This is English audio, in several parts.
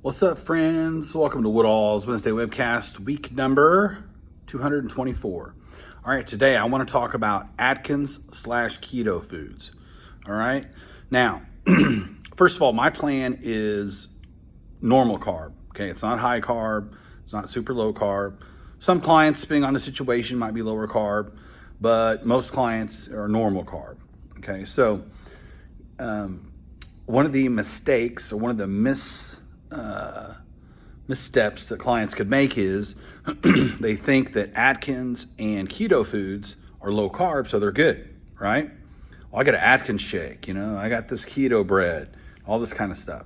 What's up, friends? Welcome to Woodall's Wednesday Webcast, week number 224. All right, today I want to talk about Atkins / keto foods. All right, now, first of all, my plan is normal carb. Okay, it's not high carb, it's not super low carb. Some clients, depending on the situation, might be lower carb, but most clients are normal carb. Okay, so one of the mistakes or one of the missteps that clients could make is they think that Atkins and keto foods are low carb, so they're good, right? Well, I got an Atkins shake, I got this keto bread, all this kind of stuff.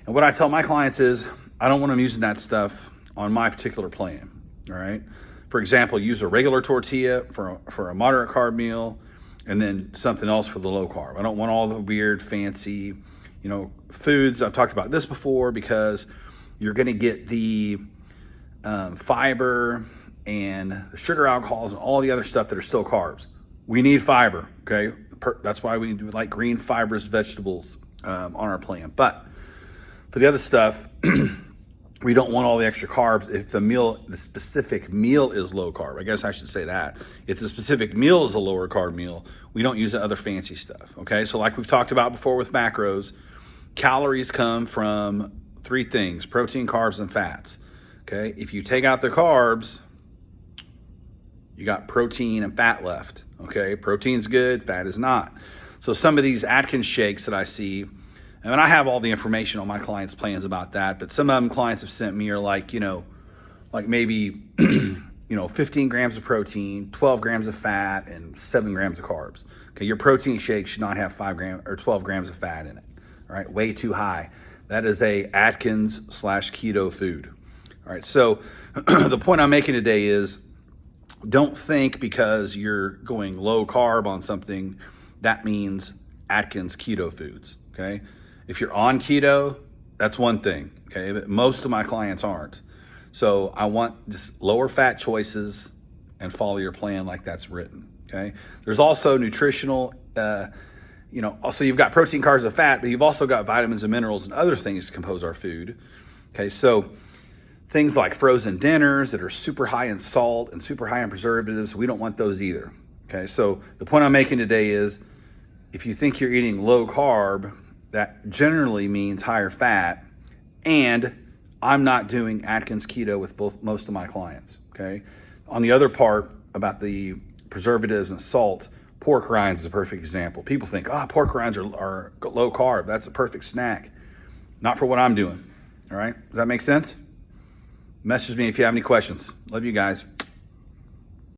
And what I tell my clients is I don't want them using that stuff on my particular plan, all right? For example, use a regular tortilla for a moderate carb meal and then something else for the low carb. I don't want all the weird, fancy, foods. I've talked about this before because you're going to get the fiber and the sugar alcohols and all the other stuff that are still carbs. We need fiber, okay? That's why we do like green fibrous vegetables on our plan. But for the other stuff, we don't want all the extra carbs if the specific meal is low carb. I guess I should say that. If the specific meal is a lower carb meal, we don't use the other fancy stuff, okay? So like we've talked about before with macros, calories come from three things: protein, carbs, and fats. Okay, if you take out the carbs, you got protein and fat left. Okay, protein's good, fat is not. So some of these Atkins shakes that I see, and I have all the information on my clients' plans about that, but some of them clients have sent me are like maybe 15 grams of protein, 12 grams of fat, and 7 grams of carbs. Okay, your protein shake should not have 5 grams or 12 grams of fat in it. All right, way too high. That is a Atkins / keto food. All right, so the point I'm making today is don't think because you're going low carb on something, that means Atkins keto foods, okay? If you're on keto, that's one thing, okay? But most of my clients aren't. So I want just lower fat choices and follow your plan like that's written, okay? There's also nutritional also you've got protein, carbs, and fat, but you've also got vitamins and minerals and other things to compose our food. Okay, so things like frozen dinners that are super high in salt and super high in preservatives, we don't want those either. Okay, so the point I'm making today is if you think you're eating low carb, that generally means higher fat, and I'm not doing Atkins keto with most of my clients. Okay, on the other part about the preservatives and salt, pork rinds is a perfect example. People think, pork rinds are low carb. That's a perfect snack. Not for what I'm doing. All right. Does that make sense? Message me if you have any questions. Love you guys.